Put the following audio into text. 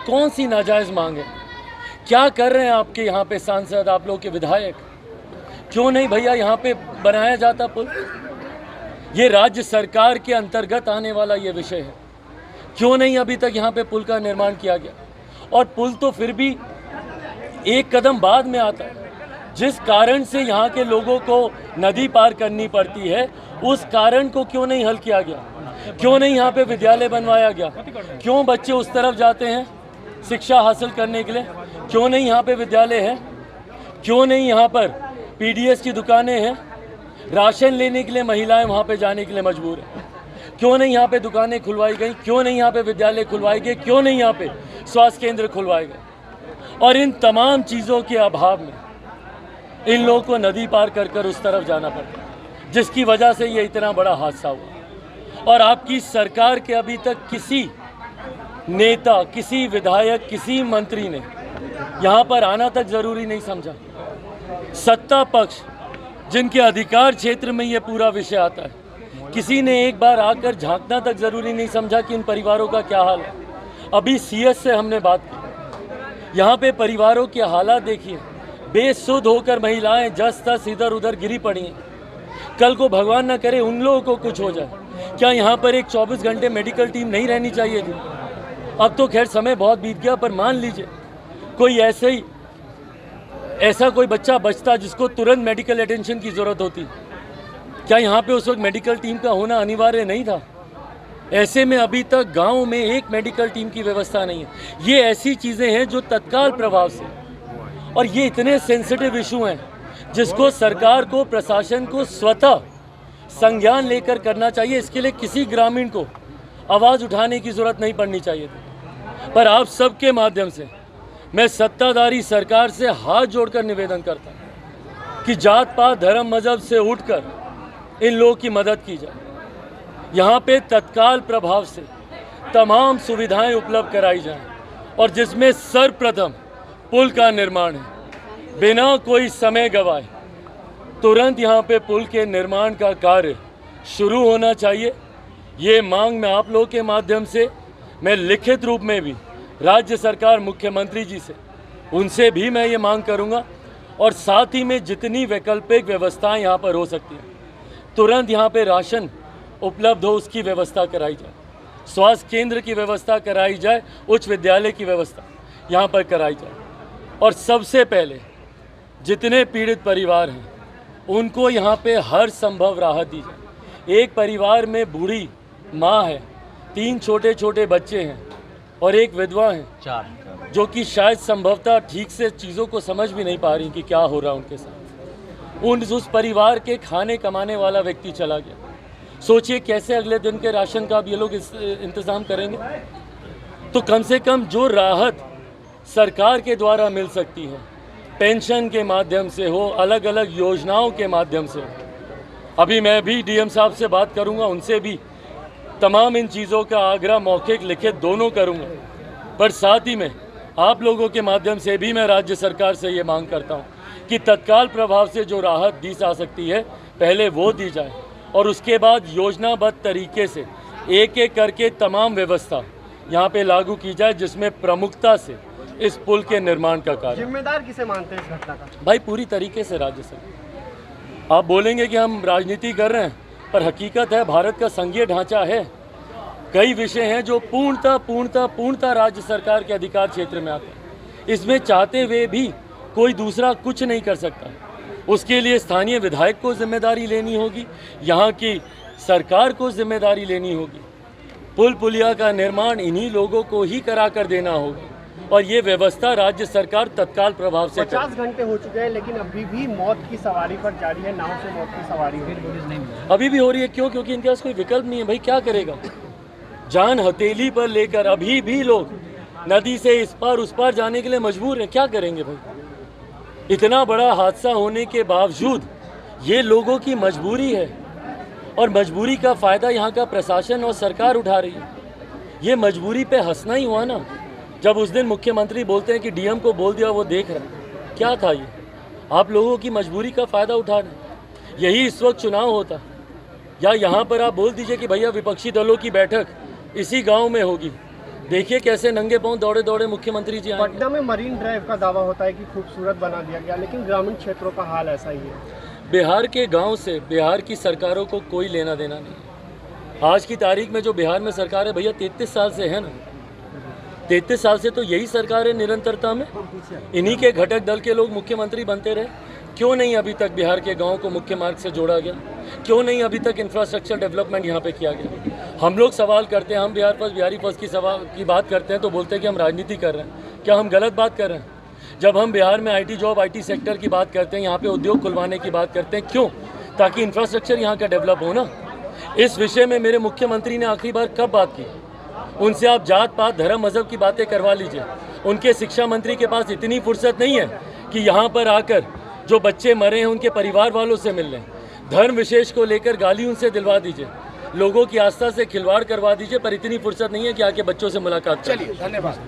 कौन सी नाजायज़ मांग है? क्या कर रहे हैं आपके यहाँ पे सांसद, आप लोग के विधायक? क्यों नहीं भैया यहाँ पे बनाया जाता पुल? ये राज्य सरकार के अंतर्गत आने वाला ये विषय है, क्यों नहीं अभी तक यहाँ पे पुल का निर्माण किया गया? और पुल तो फिर भी एक कदम बाद में आता है। जिस कारण से यहाँ के लोगों को नदी पार करनी पड़ती है, उस कारण को क्यों नहीं हल किया गया? क्यों नहीं यहाँ पे विद्यालय बनवाया गया? क्यों बच्चे उस तरफ जाते हैं शिक्षा हासिल करने के लिए? क्यों नहीं यहाँ पे विद्यालय है? क्यों नहीं यहाँ पर पीडीएस की दुकानें हैं? राशन लेने के लिए महिलाएं वहाँ पे जाने के लिए मजबूर हैं। क्यों नहीं यहाँ पे दुकानें खुलवाई गई? क्यों नहीं यहाँ पे विद्यालय खुलवाए गए? क्यों नहीं यहाँ पे स्वास्थ्य केंद्र खुलवाए गए? और इन तमाम चीज़ों के अभाव में इन लोगों को नदी पार कर कर उस तरफ जाना पड़ता, जिसकी वजह से ये इतना बड़ा हादसा हुआ। और आपकी सरकार के अभी तक किसी नेता, किसी विधायक, किसी मंत्री ने यहाँ पर आना तक ज़रूरी नहीं समझा। सत्ता पक्ष जिनके अधिकार क्षेत्र में ये पूरा विषय आता है, किसी ने एक बार आकर झांकना तक ज़रूरी नहीं समझा कि उन परिवारों का क्या हाल है। अभी सीएस से हमने बात की, यहाँ पे परिवारों के हालात देखिए, बेसुध होकर महिलाएं जस तस इधर उधर गिरी पड़ी हैं। कल को भगवान ना करे उन लोगों को कुछ हो जाए, क्या यहाँ पर एक 24 घंटे मेडिकल टीम नहीं रहनी चाहिए थी? अब तो खैर समय बहुत बीत गया, पर मान लीजिए कोई ऐसा कोई बच्चा बचता जिसको तुरंत मेडिकल अटेंशन की ज़रूरत होती, क्या यहाँ पे उस वक्त मेडिकल टीम का होना अनिवार्य नहीं था? ऐसे में अभी तक गांव में एक मेडिकल टीम की व्यवस्था नहीं है। ये ऐसी चीज़ें हैं जो तत्काल प्रभाव से, और ये इतने सेंसिटिव इशू हैं जिसको सरकार को, प्रशासन को स्वतः संज्ञान लेकर करना चाहिए। इसके लिए किसी ग्रामीण को आवाज़ उठाने की ज़रूरत नहीं पड़नी चाहिए थी। पर आप सबके माध्यम से मैं सत्ताधारी सरकार से हाथ जोड़कर निवेदन करता हूँ कि जात पात धर्म मजहब से उठकर इन लोगों की मदद की जाए। यहाँ पे तत्काल प्रभाव से तमाम सुविधाएं उपलब्ध कराई जाएं, और जिसमें सर्वप्रथम पुल का निर्माण है। बिना कोई समय गवाए तुरंत यहाँ पे पुल के निर्माण का कार्य शुरू होना चाहिए। ये मांग मैं आप लोगों के माध्यम से, मैं लिखित रूप में भी राज्य सरकार, मुख्यमंत्री जी से, उनसे भी मैं ये मांग करूँगा। और साथ ही में जितनी वैकल्पिक व्यवस्थाएं यहाँ पर हो सकती हैं, तुरंत यहाँ पे राशन उपलब्ध हो उसकी व्यवस्था कराई जाए, स्वास्थ्य केंद्र की व्यवस्था कराई जाए, उच्च विद्यालय की व्यवस्था यहाँ पर कराई जाए। और सबसे पहले जितने पीड़ित परिवार हैं उनको यहाँ पे हर संभव राहत दी जाए। एक परिवार में बूढ़ी माँ है, 3 छोटे छोटे बच्चे हैं और एक विधवा है, 4, जो कि शायद संभवतः ठीक से चीज़ों को समझ भी नहीं पा रही कि क्या हो रहा है उनके साथ। उस परिवार के खाने कमाने वाला व्यक्ति चला गया। सोचिए कैसे अगले दिन के राशन का अब ये लोग इंतज़ाम करेंगे। तो कम से कम जो राहत सरकार के द्वारा मिल सकती है, पेंशन के माध्यम से हो, अलग अलग योजनाओं के माध्यम से हो। अभी मैं भी डीएम साहब से बात करूंगा, उनसे भी तमाम इन चीज़ों का आग्रह मौखिक लिखित दोनों करूंगा। पर साथ ही में आप लोगों के माध्यम से भी मैं राज्य सरकार से ये मांग करता हूं कि तत्काल प्रभाव से जो राहत दी जा सकती है पहले वो दी जाए, और उसके बाद योजनाबद्ध तरीके से एक एक करके तमाम व्यवस्था यहाँ पे लागू की जाए, जिसमें प्रमुखता से इस पुल के निर्माण का कार्य। जिम्मेदार किसे मानते हैं इस घटना का? भाई पूरी तरीके से राज्य सरकार। आप बोलेंगे कि हम राजनीति कर रहे हैं, पर हकीकत है भारत का संघीय ढांचा है। कई विषय हैं जो पूर्णतः राज्य सरकार के अधिकार क्षेत्र में आते हैं। इसमें चाहते हुए भी कोई दूसरा कुछ नहीं कर सकता। उसके लिए स्थानीय विधायक को जिम्मेदारी लेनी होगी, यहाँ की सरकार को जिम्मेदारी लेनी होगी। पुल पुलिया का निर्माण इन्हीं लोगों को ही करा कर देना होगा, और ये व्यवस्था राज्य सरकार तत्काल प्रभाव से 50 घंटे हो चुके हैं, लेकिन अभी भी मौत की सवारी पर जारी है। नाव से मौत की सवारी अभी भी हो रही है। क्यों? क्योंकि इनके पास कोई विकल्प नहीं है। भाई क्या करेगा? जान हथेली पर लेकर अभी भी लोग नदी से इस पार उस पार जाने के लिए मजबूर हैं। क्या करेंगे भाई? इतना बड़ा हादसा होने के बावजूद ये लोगों की मजबूरी है, और मजबूरी का फ़ायदा यहाँ का प्रशासन और सरकार उठा रही है। ये मजबूरी पे हंसना ही हुआ ना, जब उस दिन मुख्यमंत्री बोलते हैं कि डीएम को बोल दिया वो देख रहा है। क्या था ये? आप लोगों की मजबूरी का फ़ायदा उठा रहे हैं। यही इस वक्त चुनाव होता, या यहाँ पर आप बोल दीजिए कि भैया विपक्षी दलों की बैठक इसी गांव में होगी, देखिए कैसे नंगे पांव दौड़े दौड़े मुख्यमंत्री जी आए। पटना में मरीन ड्राइव का दावा होता है कि खूबसूरत बना दिया गया, लेकिन ग्रामीण क्षेत्रों का हाल ऐसा ही है। बिहार के गांव से बिहार की सरकारों को कोई लेना देना नहीं। आज की तारीख में जो बिहार में सरकार है भैया 33 साल से है ना, 33 साल से तो यही सरकार है निरंतरता में। इन्हीं के घटक दल के लोग मुख्यमंत्री बनते रहे। क्यों नहीं अभी तक बिहार के गांव को मुख्य मार्ग से जोड़ा गया? क्यों नहीं अभी तक इंफ्रास्ट्रक्चर डेवलपमेंट यहाँ पे किया गया? हम लोग सवाल करते हैं, हम बिहार फर्स्ट बिहारी फर्स्ट की बात करते हैं तो बोलते हैं कि हम राजनीति कर रहे हैं। क्या हम गलत बात कर रहे हैं? जब हम बिहार में IT जॉब IT सेक्टर की बात करते हैं, यहाँ पे उद्योग खुलवाने की बात करते हैं, क्यों? ताकि इंफ्रास्ट्रक्चर यहाँ का डेवलप हो ना। इस विषय में मेरे मुख्यमंत्री ने आखिरी बार कब बात की? उनसे आप जात पात धर्म मजहब की बातें करवा लीजिए। उनके शिक्षा मंत्री के पास इतनी फुर्सत नहीं है कि यहाँ पर आकर जो बच्चे मरे हैं उनके परिवार वालों से मिल लें। धर्म विशेष को लेकर गाली उनसे दिलवा दीजिए, लोगों की आस्था से खिलवाड़ करवा दीजिए, पर इतनी फुर्सत नहीं है कि आके बच्चों से मुलाकात करें। चलिए, धन्यवाद।